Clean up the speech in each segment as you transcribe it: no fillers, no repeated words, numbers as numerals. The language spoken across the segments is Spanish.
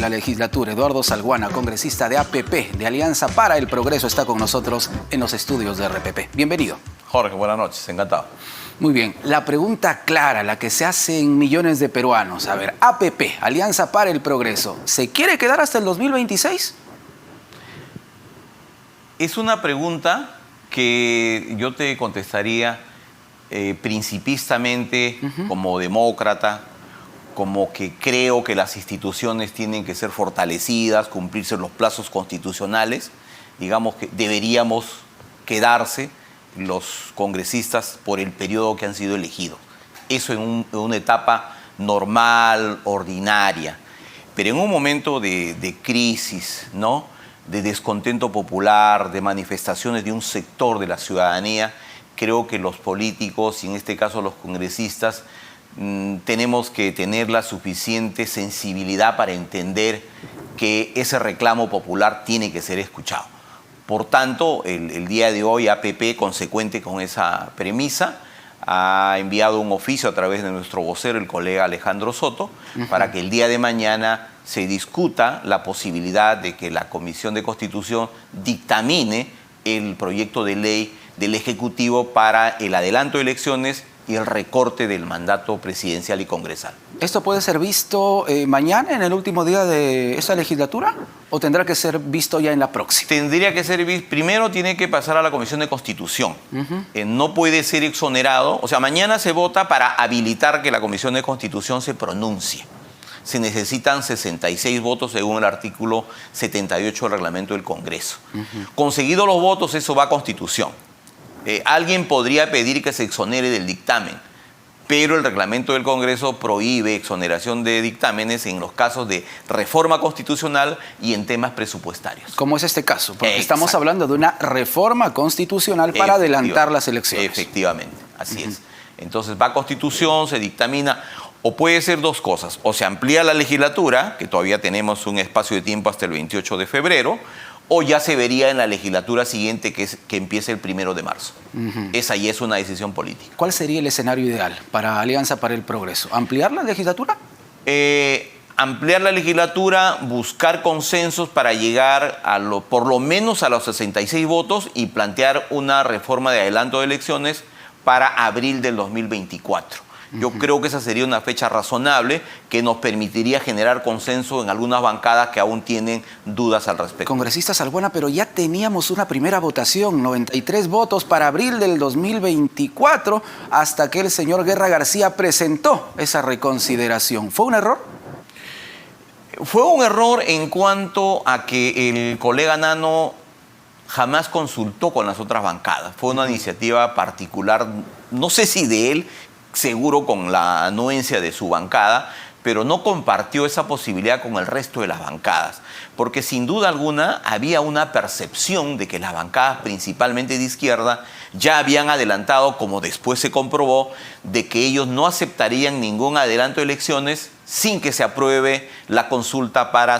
La legislatura, Eduardo Salguana, congresista de APP, de Alianza para el Progreso, está con nosotros en los estudios de RPP. Bienvenido. Jorge, buenas noches, encantado. Muy bien, la pregunta clara, la que se hace en millones de peruanos. A ver, APP, Alianza para el Progreso, ¿se quiere quedar hasta el 2026? Es una pregunta que yo te contestaría principistamente como demócrata, como que creo que las instituciones tienen que ser fortalecidas, cumplirse los plazos constitucionales. Digamos que deberíamos quedarse los congresistas por el periodo que han sido elegidos. Eso en una etapa normal, ordinaria. Pero en un momento de crisis, ¿no?, de descontento popular, de manifestaciones de un sector de la ciudadanía, creo que los políticos, y en este caso los congresistas, tenemos que tener la suficiente sensibilidad para entender que ese reclamo popular tiene que ser escuchado. Por tanto, el día de hoy APP, consecuente con esa premisa, ha enviado un oficio a través de nuestro vocero, el colega Alejandro Soto, para que el día de mañana se discuta la posibilidad de que la Comisión de Constitución dictamine el proyecto de ley del Ejecutivo para el adelanto de elecciones y el recorte del mandato presidencial y congresal. ¿Esto puede ser visto mañana, en el último día de esta legislatura, o tendrá que ser visto ya en la próxima? Tendría que ser visto, primero tiene que pasar a la Comisión de Constitución. No puede ser exonerado, o sea, mañana se vota para habilitar que la Comisión de Constitución se pronuncie. Se necesitan 66 votos según el artículo 78 del reglamento del Congreso. Conseguidos los votos, eso va a Constitución. Alguien podría pedir que se exonere del dictamen, pero el reglamento del Congreso prohíbe exoneración de dictámenes en los casos de reforma constitucional y en temas presupuestarios. Como es este caso, porque estamos hablando de una reforma constitucional para adelantar las elecciones. Efectivamente, así es. Entonces va a Constitución, se dictamina, o puede ser dos cosas: o se amplía la legislatura, que todavía tenemos un espacio de tiempo hasta el 28 de febrero, o ya se vería en la legislatura siguiente, que empiece el 1 de marzo. Esa ya es una decisión política. ¿Cuál sería el escenario ideal para Alianza para el Progreso? ¿Ampliar la legislatura? Ampliar la legislatura, buscar consensos para llegar por lo menos a los 66 votos y plantear una reforma de adelanto de elecciones para abril del 2024. Yo creo que esa sería una fecha razonable que nos permitiría generar consenso en algunas bancadas que aún tienen dudas al respecto. Congresista Salguana, pero ya teníamos una primera votación, 93 votos para abril del 2024, hasta que el señor Guerra García presentó esa reconsideración. ¿Fue un error? Fue un error en cuanto a que el colega Nano jamás consultó con las otras bancadas. Fue una iniciativa particular, no sé si de él, seguro con la anuencia de su bancada, pero no compartió esa posibilidad con el resto de las bancadas, porque sin duda alguna había una percepción de que las bancadas, principalmente de izquierda, ya habían adelantado, como después se comprobó, de que ellos no aceptarían ningún adelanto de elecciones sin que se apruebe la consulta para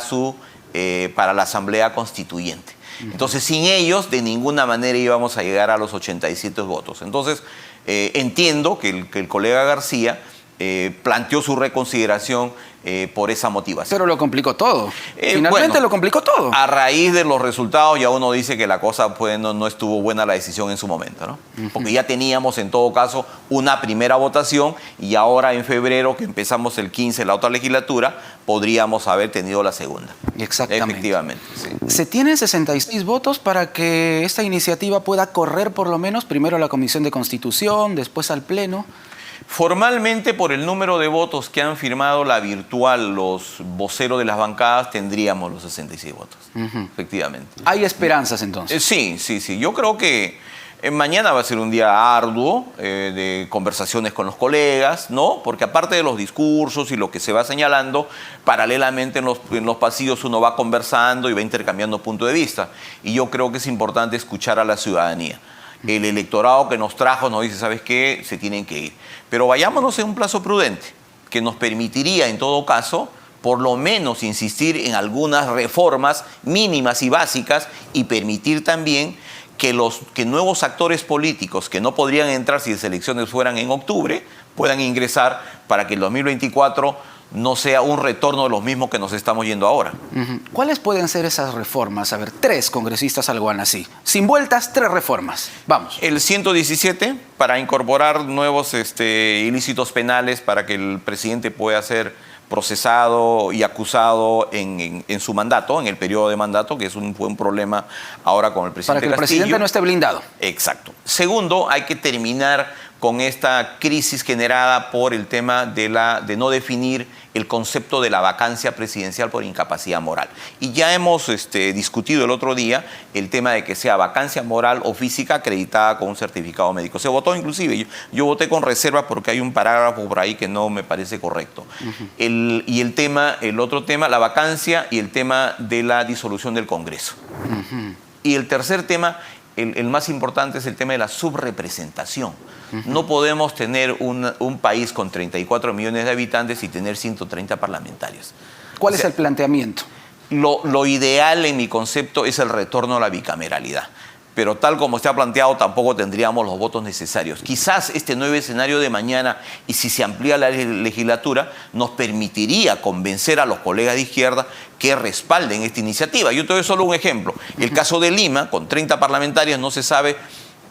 la Asamblea Constituyente. Entonces, sin ellos, de ninguna manera íbamos a llegar a los 87 votos. Entonces, entiendo que el colega García planteó su reconsideración por esa motivación. Pero lo complicó todo. Finalmente lo complicó todo. A raíz de los resultados ya uno dice que la cosa pues, no estuvo buena la decisión en su momento, ¿no? Porque ya teníamos en todo caso una primera votación y ahora en febrero, que empezamos el 15 la otra legislatura, podríamos haber tenido la segunda. Exactamente. Efectivamente, sí. ¿Se tienen 66 votos para que esta iniciativa pueda correr por lo menos primero a la Comisión de Constitución, después al Pleno? Formalmente, por el número de votos que han firmado la virtual, los voceros de las bancadas, tendríamos los 66 votos, efectivamente. ¿Hay esperanzas entonces? Sí. Yo creo que mañana va a ser un día arduo de conversaciones con los colegas, ¿no? Porque aparte de los discursos y lo que se va señalando, paralelamente en los pasillos uno va conversando y va intercambiando puntos de vista. Y yo creo que es importante escuchar a la ciudadanía. El electorado que nos trajo nos dice, ¿sabes qué? Se tienen que ir. Pero vayámonos en un plazo prudente, que nos permitiría, en todo caso, por lo menos insistir en algunas reformas mínimas y básicas y permitir también que nuevos actores políticos que no podrían entrar si las elecciones fueran en octubre, puedan ingresar para que el 2024 no sea un retorno de los mismos que nos estamos yendo ahora. ¿Cuáles pueden ser esas reformas? A ver, 3 congresistas Alguana, sí. Sin vueltas, 3 reformas. Vamos. El 117, para incorporar nuevos ilícitos penales para que el presidente pueda ser procesado y acusado en su mandato, en el periodo de mandato, que fue un problema ahora con el presidente Para que el presidente no esté blindado. Exacto. Segundo, hay que terminar con esta crisis generada por el tema de no definir el concepto de la vacancia presidencial por incapacidad moral. Y ya hemos discutido el otro día el tema de que sea vacancia moral o física acreditada con un certificado médico. Se votó inclusive, yo voté con reserva porque hay un parágrafo por ahí que no me parece correcto. El otro tema, la vacancia y el tema de la disolución del Congreso. Y el tercer tema, el más importante, es el tema de la subrepresentación. No podemos tener un país con 34 millones de habitantes y tener 130 parlamentarios. ¿Cuál es el planteamiento? Lo ideal en mi concepto es el retorno a la bicameralidad. Pero tal como se ha planteado, tampoco tendríamos los votos necesarios. Quizás este nuevo escenario de mañana, y si se amplía la legislatura, nos permitiría convencer a los colegas de izquierda que respalden esta iniciativa. Yo te doy solo un ejemplo. El caso de Lima, con 30 parlamentarios, no se sabe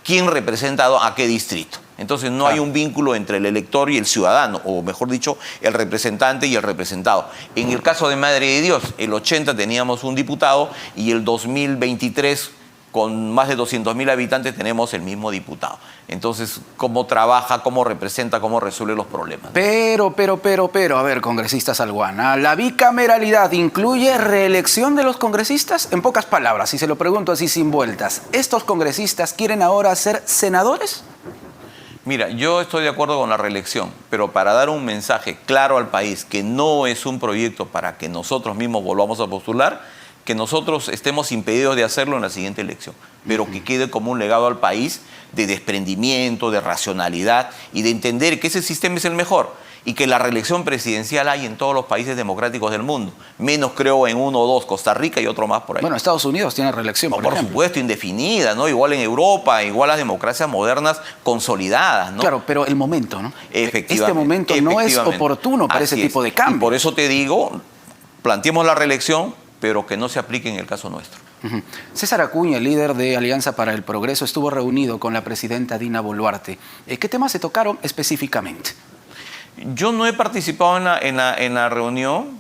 quién representa a qué distrito. Entonces no hay un vínculo entre el elector y el ciudadano, o mejor dicho, el representante y el representado. En el caso de Madre de Dios, el 80 teníamos un diputado y el 2023, con más de 200.000 habitantes, tenemos el mismo diputado. Entonces, ¿cómo trabaja, cómo representa, cómo resuelve los problemas? Pero, a ver, congresistas Alguana, ¿la bicameralidad incluye reelección de los congresistas? En pocas palabras, si se lo pregunto así sin vueltas, ¿estos congresistas quieren ahora ser senadores? Mira, yo estoy de acuerdo con la reelección, pero para dar un mensaje claro al país que no es un proyecto para que nosotros mismos volvamos a postular, que nosotros estemos impedidos de hacerlo en la siguiente elección, pero que quede como un legado al país de desprendimiento, de racionalidad y de entender que ese sistema es el mejor y que la reelección presidencial hay en todos los países democráticos del mundo, menos creo en 1 o 2, Costa Rica y otro más por ahí. Bueno, Estados Unidos tiene reelección, por ejemplo. Supuesto, indefinida, ¿no? Igual en Europa, igual las democracias modernas consolidadas, ¿no? Claro, pero el momento, ¿no? Efectivamente. Este momento no es oportuno para ese tipo de cambio. Y por eso te digo, planteemos la reelección, pero que no se aplique en el caso nuestro. César Acuña, el líder de Alianza para el Progreso, estuvo reunido con la presidenta Dina Boluarte. ¿Qué temas se tocaron específicamente? Yo no he participado en la reunión,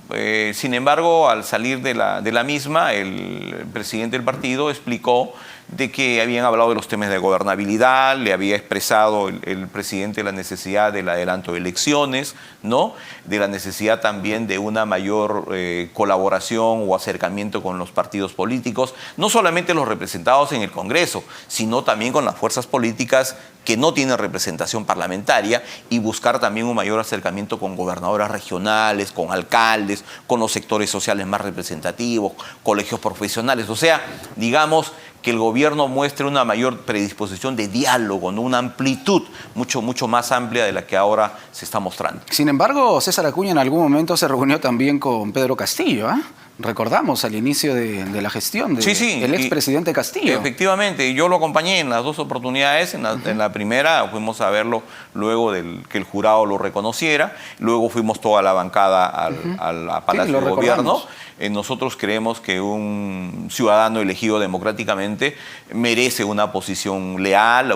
sin embargo, al salir de la misma, el presidente del partido explicó de que habían hablado de los temas de gobernabilidad, le había expresado el presidente la necesidad del adelanto de elecciones, ¿no? De la necesidad también de una mayor colaboración o acercamiento con los partidos políticos, no solamente los representados en el Congreso, sino también con las fuerzas políticas que no tienen representación parlamentaria y buscar también un mayor acercamiento con gobernadoras regionales, con alcaldes, con los sectores sociales más representativos, colegios profesionales. O sea, digamos que el gobierno muestre una mayor predisposición de diálogo, ¿no? Una amplitud mucho más amplia de la que ahora se está mostrando. Sin embargo, César Acuña en algún momento se reunió también con Pedro Castillo, ¿eh? Recordamos al inicio de la gestión del expresidente Castillo. Efectivamente, yo lo acompañé en las 2 oportunidades. En la primera fuimos a verlo luego de que el jurado lo reconociera. Luego fuimos toda la bancada al Palacio de Gobierno. Nosotros creemos que un ciudadano elegido democráticamente merece una posición leal,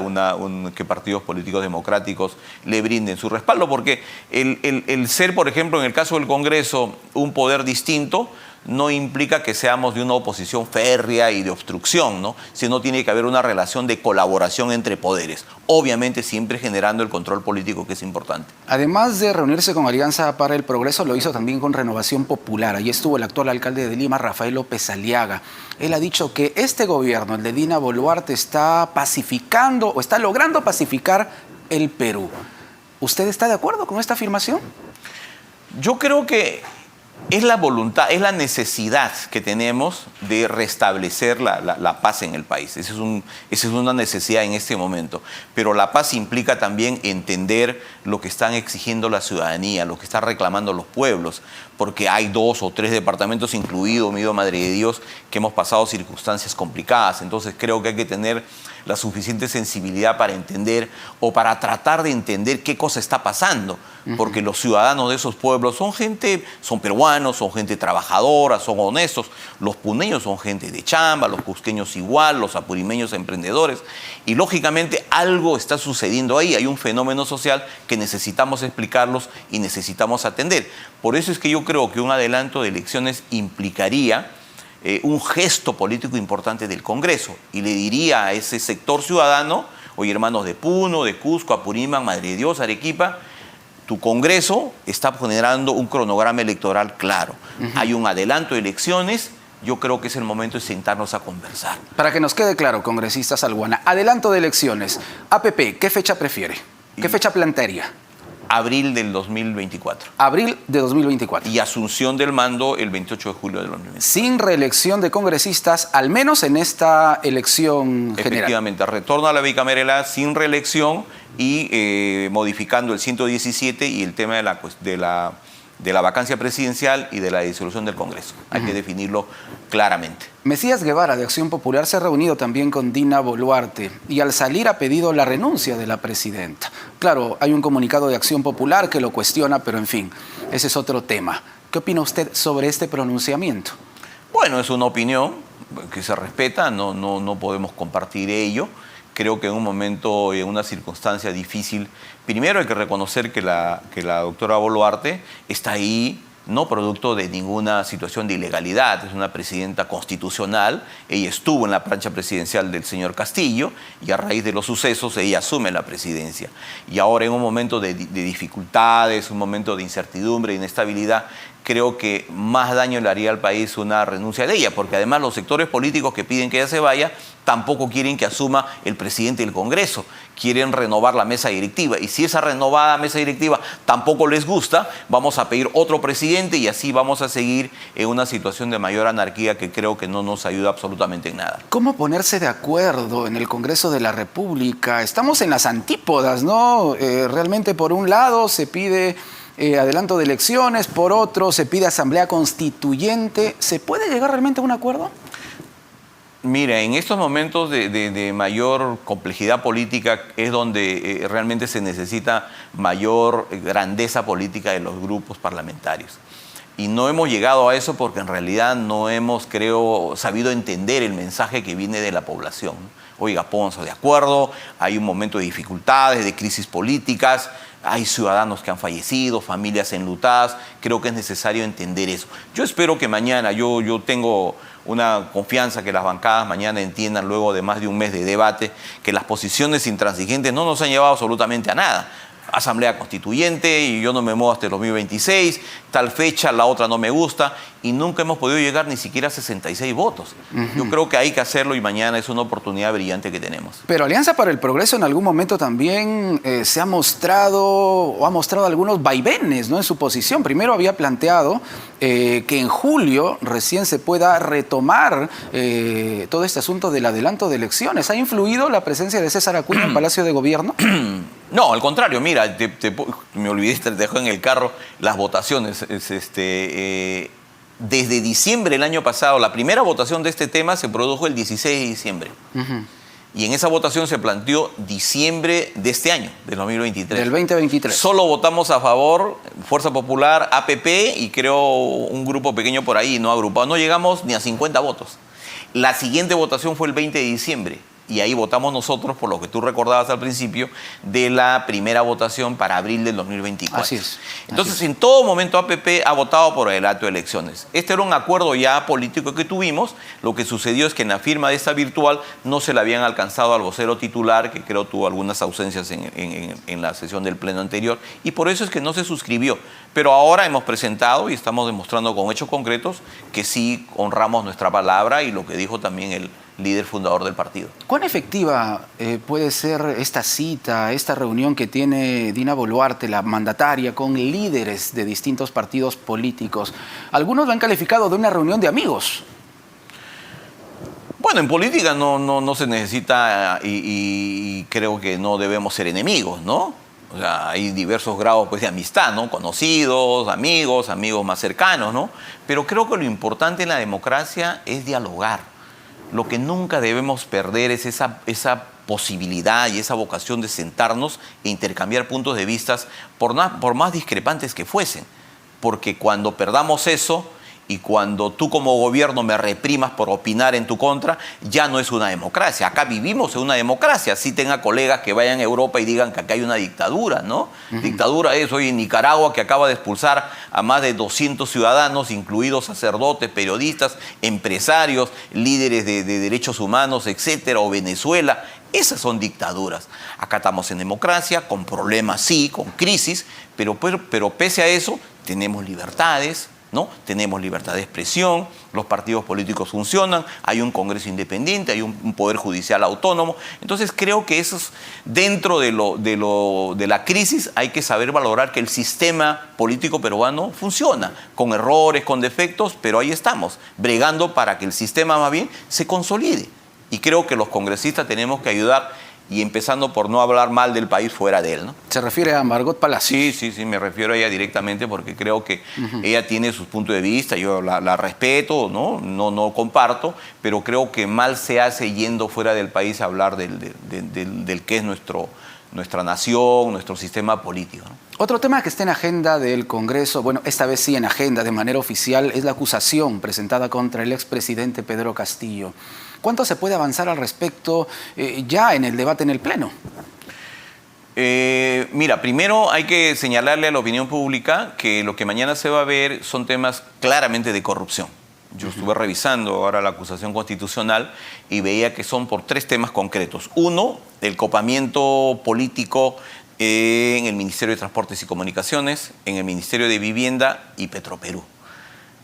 que partidos políticos democráticos le brinden su respaldo, porque el ser, por ejemplo, en el caso del Congreso, un poder distinto, no implica que seamos de una oposición férrea y de obstrucción, ¿no? Sino tiene que haber una relación de colaboración entre poderes, obviamente siempre generando el control político, que es importante. Además de reunirse con Alianza para el Progreso, lo hizo también con Renovación Popular. Allí estuvo el actual alcalde de Lima, Rafael López Aliaga. Él ha dicho que este gobierno, el de Dina Boluarte, está pacificando o está logrando pacificar el Perú. ¿Usted está de acuerdo con esta afirmación? Yo creo que Es la voluntad, es la necesidad que tenemos de restablecer la paz en el país. Esa es una necesidad en este momento. Pero la paz implica también entender lo que están exigiendo la ciudadanía, lo que están reclamando los pueblos, porque hay 2 o 3 departamentos, incluido Mío Madre de Dios, que hemos pasado circunstancias complicadas. Entonces creo que hay que tener la suficiente sensibilidad para entender o para tratar de entender qué cosa está pasando, porque los ciudadanos de esos pueblos son peruanos, son gente trabajadora, son honestos, los puneños son gente de chamba, los cusqueños igual, los apurimeños emprendedores, y lógicamente algo está sucediendo ahí, hay un fenómeno social que necesitamos explicarlos y necesitamos atender. Por eso es que yo creo que un adelanto de elecciones implicaría un gesto político importante del Congreso, y le diría a ese sector ciudadano: oye, hermanos de Puno, de Cusco, Apurímac, Madre de Dios, Arequipa, tu Congreso está generando un cronograma electoral claro. Hay un adelanto de elecciones, yo creo que es el momento de sentarnos a conversar. Para que nos quede claro, congresista Salguana, adelanto de elecciones. APP, ¿qué fecha prefiere? ¿Qué fecha plantearía? Abril del 2024. Abril de 2024. Y asunción del mando el 28 de julio del 2024. Sin reelección de congresistas, al menos en esta elección general. Efectivamente, retorno a la bicameralidad sin reelección y modificando el 117 y el tema de la vacancia presidencial y de la disolución del Congreso. Hay que definirlo claramente. Mesías Guevara, de Acción Popular, se ha reunido también con Dina Boluarte y al salir ha pedido la renuncia de la presidenta. Claro, hay un comunicado de Acción Popular que lo cuestiona, pero en fin, ese es otro tema. ¿Qué opina usted sobre este pronunciamiento? Bueno, es una opinión que se respeta, no podemos compartir ello. Creo que en un momento, en una circunstancia difícil, primero hay que reconocer que la doctora Boluarte está ahí no producto de ninguna situación de ilegalidad, es una presidenta constitucional, ella estuvo en la plancha presidencial del señor Castillo y a raíz de los sucesos ella asume la presidencia. Y ahora en un momento de dificultades, un momento de incertidumbre, de inestabilidad, creo que más daño le haría al país una renuncia de ella, porque además los sectores políticos que piden que ella se vaya tampoco quieren que asuma el presidente del Congreso, quieren renovar la mesa directiva, y si esa renovada mesa directiva tampoco les gusta, vamos a pedir otro presidente y así vamos a seguir en una situación de mayor anarquía que creo que no nos ayuda absolutamente en nada. ¿Cómo ponerse de acuerdo en el Congreso de la República? Estamos en las antípodas, ¿no? Realmente por un lado se pide adelanto de elecciones, por otro se pide asamblea constituyente. ¿Se puede llegar realmente a un acuerdo? Mira, en estos momentos de mayor complejidad política es donde realmente se necesita mayor grandeza política de los grupos parlamentarios. Y no hemos llegado a eso porque en realidad no hemos, creo, sabido entender el mensaje que viene de la población. Oiga, pónganse de acuerdo, hay un momento de dificultades, de crisis políticas, hay ciudadanos que han fallecido, familias enlutadas, creo que es necesario entender eso. Yo espero que mañana, yo tengo una confianza que las bancadas mañana entiendan, luego de más de un mes de debate, que las posiciones intransigentes no nos han llevado absolutamente a nada. Asamblea Constituyente y yo no me muevo hasta el 2026, tal fecha, la otra no me gusta, y nunca hemos podido llegar ni siquiera a 66 votos. Yo creo que hay que hacerlo y mañana es una oportunidad brillante que tenemos. Pero Alianza para el Progreso en algún momento también se ha mostrado o ha mostrado algunos vaivenes, ¿no?, en su posición. Primero había planteado que en julio recién se pueda retomar todo este asunto del adelanto de elecciones. ¿Ha influido la presencia de César Acuña en Palacio de Gobierno? No, al contrario, mira, me olvidé, te dejó en el carro las votaciones. Desde diciembre del año pasado, la primera votación de este tema se produjo el 16 de diciembre. Y en esa votación se planteó diciembre de este año, del 2023. Del 2023. Solo votamos a favor Fuerza Popular, APP y creo un grupo pequeño por ahí, no agrupado. No llegamos ni a 50 votos. La siguiente votación fue el 20 de diciembre. Y ahí votamos nosotros, por lo que tú recordabas al principio, de la primera votación para abril del 2024. Así es. Entonces, en todo momento APP ha votado por el acto de elecciones. Este era un acuerdo ya político que tuvimos. Lo que sucedió es que en la firma de esta virtual no se le habían alcanzado al vocero titular, que creo tuvo algunas ausencias en la sesión del pleno anterior, y por eso es que no se suscribió. Pero ahora hemos presentado y estamos demostrando con hechos concretos que sí honramos nuestra palabra y lo que dijo también el líder fundador del partido. ¿Cuán efectiva puede ser esta cita, esta reunión que tiene Dina Boluarte, la mandataria, con líderes de distintos partidos políticos? Algunos lo han calificado de una reunión de amigos. Bueno, en política no se necesita y creo que no debemos ser enemigos, ¿no? O sea, hay diversos grados pues, de amistad, ¿no? Conocidos, amigos más cercanos, ¿no? Pero creo que lo importante en la democracia es dialogar. Lo que nunca debemos perder es esa posibilidad y esa vocación de sentarnos e intercambiar puntos de vista por más discrepantes que fuesen. Porque cuando perdamos eso y cuando tú como gobierno me reprimas por opinar en tu contra, ya no es una democracia. Acá vivimos en una democracia. Sí tenga colegas que vayan a Europa y digan que acá hay una dictadura, ¿no? Dictadura es hoy en Nicaragua, que acaba de expulsar a más de 200 ciudadanos, incluidos sacerdotes, periodistas, empresarios, líderes de derechos humanos, etcétera, o Venezuela. Esas son dictaduras. Acá estamos en democracia, con problemas sí, con crisis, pero pese a eso tenemos libertades, ¿no? Tenemos libertad de expresión, los partidos políticos funcionan, hay un Congreso independiente, hay un Poder Judicial autónomo. Entonces creo que eso es, dentro de la crisis hay que saber valorar que el sistema político peruano funciona, con errores, con defectos, pero ahí estamos, bregando para que el sistema más bien se consolide. Y creo que los congresistas tenemos que ayudar, y empezando por no hablar mal del país fuera de él, ¿no? ¿Se refiere a Margot Palacio? Sí, me refiero a ella directamente porque creo que ella tiene sus puntos de vista, yo la respeto, no comparto, pero creo que mal se hace yendo fuera del país a hablar del que es nuestra nación, nuestro sistema político, ¿no? Otro tema que está en agenda del Congreso, bueno, esta vez sí en agenda de manera oficial, es la acusación presentada contra el expresidente Pedro Castillo. ¿Cuánto se puede avanzar al respecto ya en el debate en el Pleno? Mira, primero hay que señalarle a la opinión pública que lo que mañana se va a ver son temas claramente de corrupción. Yo estuve revisando ahora la acusación constitucional y veía que son por 3 temas concretos. Uno, el copamiento político en el Ministerio de Transportes y Comunicaciones, en el Ministerio de Vivienda y Petroperú.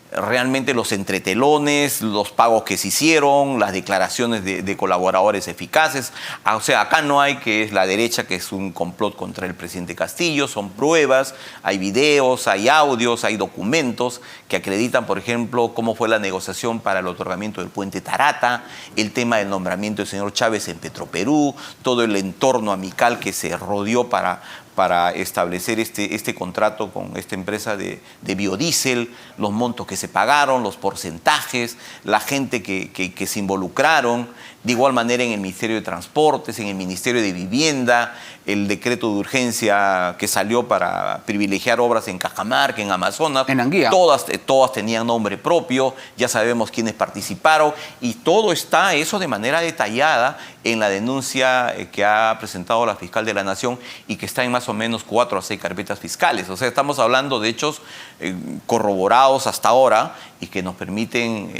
Realmente los entretelones, los pagos que se hicieron, las declaraciones de colaboradores eficaces. O sea, acá no hay que es la derecha, que es un complot contra el presidente Castillo, son pruebas, hay videos, hay audios, hay documentos que acreditan, por ejemplo, cómo fue la negociación para el otorgamiento del puente Tarata, el tema del nombramiento del señor Chávez en Petroperú, todo el entorno amical que se rodeó para establecer este contrato con esta empresa de biodiesel, los montos que se pagaron, los porcentajes, la gente que se involucraron, de igual manera en el Ministerio de Transportes, en el Ministerio de Vivienda, el decreto de urgencia que salió para privilegiar obras en Cajamarca, en Amazonas. En Anguía. Todas tenían nombre propio, ya sabemos quiénes participaron y todo está eso de manera detallada en la denuncia que ha presentado la fiscal de la Nación y que está en más o menos 4 a 6 carpetas fiscales. O sea, estamos hablando de hechos corroborados hasta ahora y que nos permiten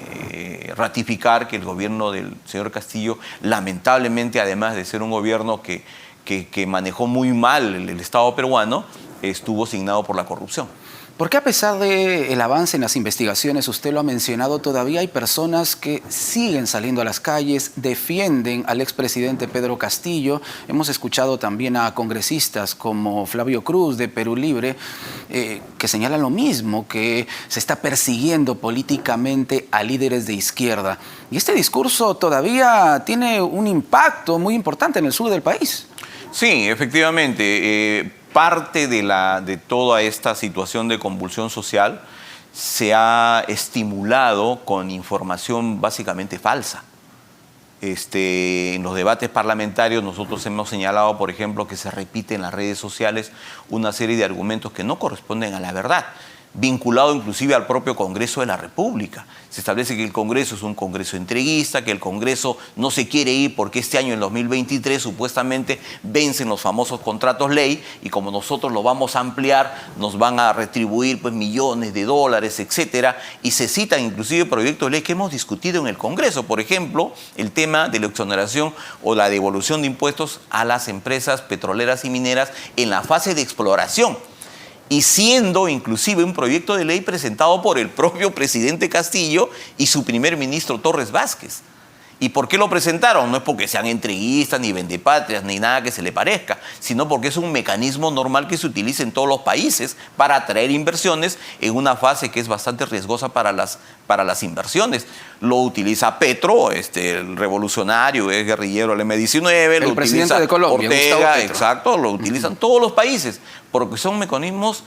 ratificar que el gobierno del señor Castillo, lamentablemente, además de ser un gobierno que manejó muy mal el Estado peruano, estuvo signado por la corrupción. ¿Por qué a pesar del avance en las investigaciones, usted lo ha mencionado, todavía hay personas que siguen saliendo a las calles, defienden al expresidente Pedro Castillo? Hemos escuchado también a congresistas como Flavio Cruz de Perú Libre que señalan lo mismo, que se está persiguiendo políticamente a líderes de izquierda. Y este discurso todavía tiene un impacto muy importante en el sur del país. Sí, efectivamente. Parte de toda esta situación de convulsión social se ha estimulado con información básicamente falsa. En los debates parlamentarios nosotros hemos señalado, por ejemplo, que se repite en las redes sociales una serie de argumentos que no corresponden a la verdad, vinculado inclusive al propio Congreso de la República. Se establece que el Congreso es un Congreso entreguista, que el Congreso no se quiere ir porque este año, en 2023, supuestamente vencen los famosos contratos ley y como nosotros lo vamos a ampliar, nos van a retribuir pues, millones de dólares, etcétera. Y se citan inclusive proyectos de ley que hemos discutido en el Congreso. Por ejemplo, el tema de la exoneración o la devolución de impuestos a las empresas petroleras y mineras en la fase de exploración. Y siendo inclusive un proyecto de ley presentado por el propio presidente Castillo y su primer ministro Torres Vázquez. ¿Y por qué lo presentaron? No es porque sean entreguistas, ni vendepatrias, ni nada que se le parezca, sino porque es un mecanismo normal que se utiliza en todos los países para atraer inversiones en una fase que es bastante riesgosa para las inversiones. Lo utiliza Petro, el revolucionario, es guerrillero del M-19, lo presidente utiliza de Colombia, Ortega, exacto, lo utilizan todos los países, porque son mecanismos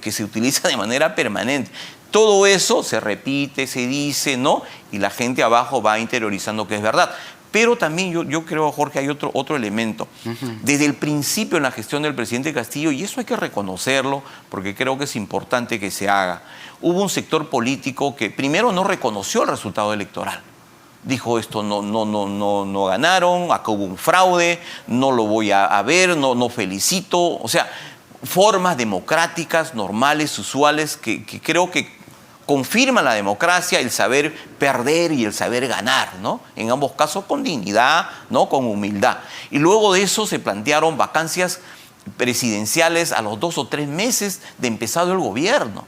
que se utilizan de manera permanente. Todo eso se repite, se dice, ¿no? Y la gente abajo va interiorizando que es verdad. Pero también yo creo, Jorge, hay otro elemento. Desde el principio en la gestión del presidente Castillo, y eso hay que reconocerlo porque creo que es importante que se haga, hubo un sector político que primero no reconoció el resultado electoral. Dijo esto no ganaron, acá hubo un fraude, no lo voy a ver, no felicito. O sea, formas democráticas, normales, usuales, que creo que confirman la democracia, el saber perder y el saber ganar, ¿no? En ambos casos con dignidad, ¿no? Con humildad. Y luego de eso se plantearon vacancias presidenciales a los 2 o 3 meses de empezado el gobierno.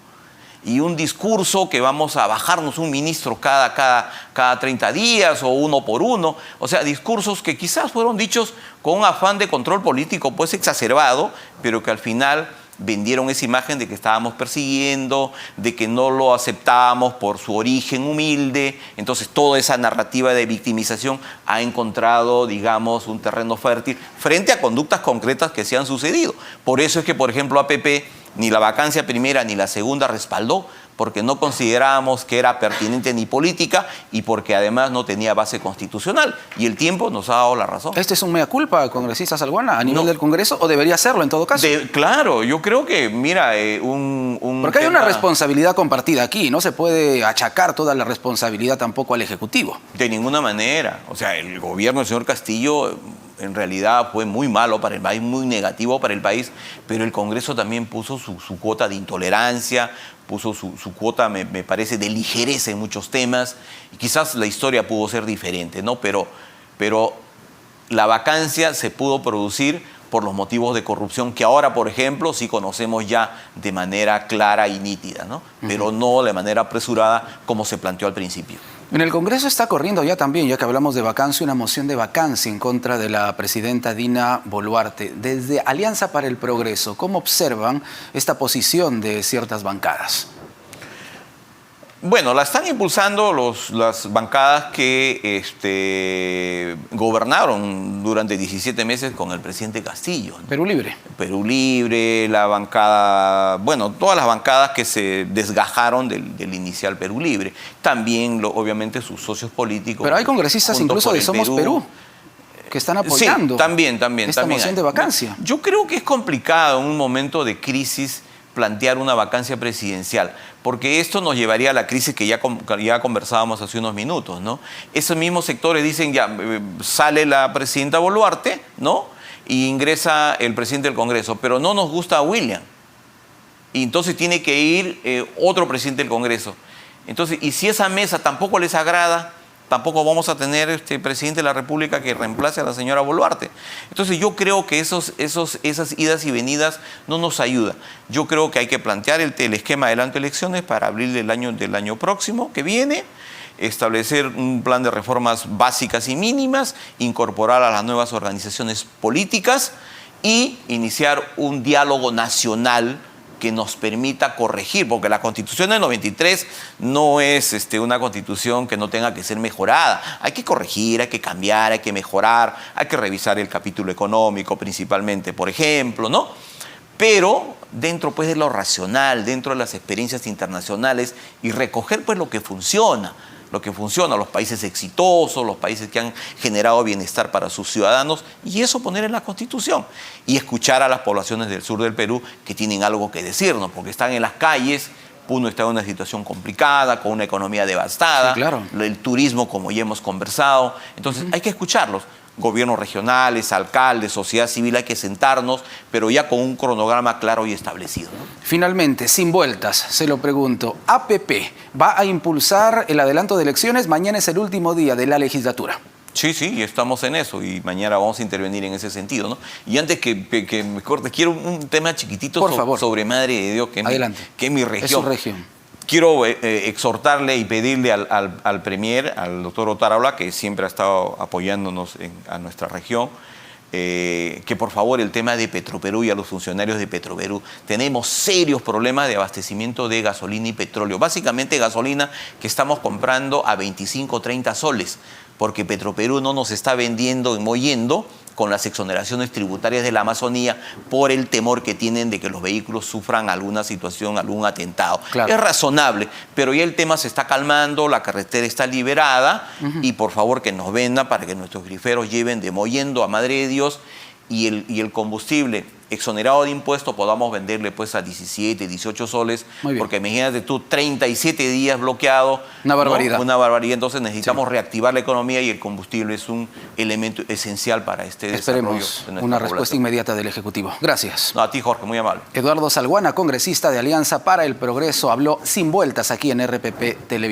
Y un discurso que vamos a bajarnos un ministro cada 30 días o uno por uno. O sea, discursos que quizás fueron dichos con un afán de control político pues exacerbado, pero que al final vendieron esa imagen de que estábamos persiguiendo, de que no lo aceptábamos por su origen humilde. Entonces toda esa narrativa de victimización ha encontrado, digamos, un terreno fértil frente a conductas concretas que se han sucedido. Por eso es que, por ejemplo, APP ni la vacancia primera ni la segunda respaldó, porque no considerábamos que era pertinente ni política y porque además no tenía base constitucional. Y el tiempo nos ha dado la razón. ¿Este es un mea culpa, congresista Salguana, a nivel del Congreso, o debería serlo en todo caso? Claro, yo creo que, mira, porque hay una responsabilidad compartida aquí, no se puede achacar toda la responsabilidad tampoco al Ejecutivo. De ninguna manera. O sea, el gobierno del señor Castillo en realidad fue muy malo para el país, muy negativo para el país, pero el Congreso también puso su cuota de intolerancia, puso su cuota, me parece, de ligereza en muchos temas, y quizás la historia pudo ser diferente, ¿no? Pero la vacancia se pudo producir por los motivos de corrupción que ahora, por ejemplo, sí conocemos ya de manera clara y nítida, ¿no? Pero no de manera apresurada como se planteó al principio. En el Congreso está corriendo ya también, ya que hablamos de vacancia, una moción de vacancia en contra de la presidenta Dina Boluarte. Desde Alianza para el Progreso, ¿cómo observan esta posición de ciertas bancadas? Bueno, la están impulsando las bancadas que gobernaron durante 17 meses con el presidente Castillo, ¿no? Perú Libre. Perú Libre, la bancada, bueno, todas las bancadas que se desgajaron del inicial Perú Libre. También, obviamente, sus socios políticos. Pero hay congresistas incluso de Somos Perú que están apoyando esta moción de vacancia. Yo creo que es complicado en un momento de crisis plantear una vacancia presidencial, porque esto nos llevaría a la crisis que ya conversábamos hace unos minutos, ¿no? Esos mismos sectores dicen, ya, sale la presidenta Boluarte, ¿no? Y ingresa el presidente del Congreso, pero no nos gusta a William. Y entonces tiene que ir otro presidente del Congreso. Entonces, y si esa mesa tampoco les agrada, tampoco vamos a tener presidente de la República que reemplace a la señora Boluarte. Entonces yo creo que esas idas y venidas no nos ayudan. Yo creo que hay que plantear el esquema de las elecciones para abril del año próximo que viene, establecer un plan de reformas básicas y mínimas, incorporar a las nuevas organizaciones políticas y iniciar un diálogo nacional que nos permita corregir, porque la Constitución del 93 no es una Constitución que no tenga que ser mejorada. Hay que corregir, hay que cambiar, hay que mejorar, hay que revisar el capítulo económico principalmente, por ejemplo, ¿no? Pero dentro pues de lo racional, dentro de las experiencias internacionales y recoger pues lo que funciona, los países exitosos, los países que han generado bienestar para sus ciudadanos, y eso poner en la Constitución. Y escuchar a las poblaciones del sur del Perú que tienen algo que decirnos, porque están en las calles. Puno está en una situación complicada, con una economía devastada, sí, claro. El turismo, como ya hemos conversado. Entonces hay que escucharlos. Gobiernos regionales, alcaldes, sociedad civil, hay que sentarnos, pero ya con un cronograma claro y establecido, ¿no? Finalmente, sin vueltas, se lo pregunto, ¿APP va a impulsar el adelanto de elecciones? Mañana es el último día de la legislatura. Sí, estamos en eso y mañana vamos a intervenir en ese sentido, ¿no? Y antes que me corte, quiero un tema chiquitito sobre Madre de Dios, que es mi región. Es su región. quiero exhortarle y pedirle al Premier, al doctor Otárola, que siempre ha estado apoyándonos a nuestra región, que por favor el tema de Petroperú y a los funcionarios de Petroperú, tenemos serios problemas de abastecimiento de gasolina y petróleo. Básicamente gasolina que estamos comprando a 25, 30 soles, porque Petroperú no nos está vendiendo en Mollendo con las exoneraciones tributarias de la Amazonía por el temor que tienen de que los vehículos sufran alguna situación, algún atentado. Claro. Es razonable, pero ya el tema se está calmando, la carretera está liberada y por favor que nos vendan para que nuestros griferos lleven de Mollendo a Madre de Dios y el combustible exonerado de impuestos podamos venderle pues a 17, 18 soles, Muy bien. porque imagínate tú, 37 días bloqueado. Una barbaridad. ¿No? Una barbaridad, entonces necesitamos reactivar la economía y el combustible es un elemento esencial para este desarrollo Esperemos de nuestra una respuesta población. inmediata del Ejecutivo. Gracias. No, a ti, Jorge, muy amable. Eduardo Salguana, congresista de Alianza para el Progreso, habló sin vueltas aquí en RPP Televisión.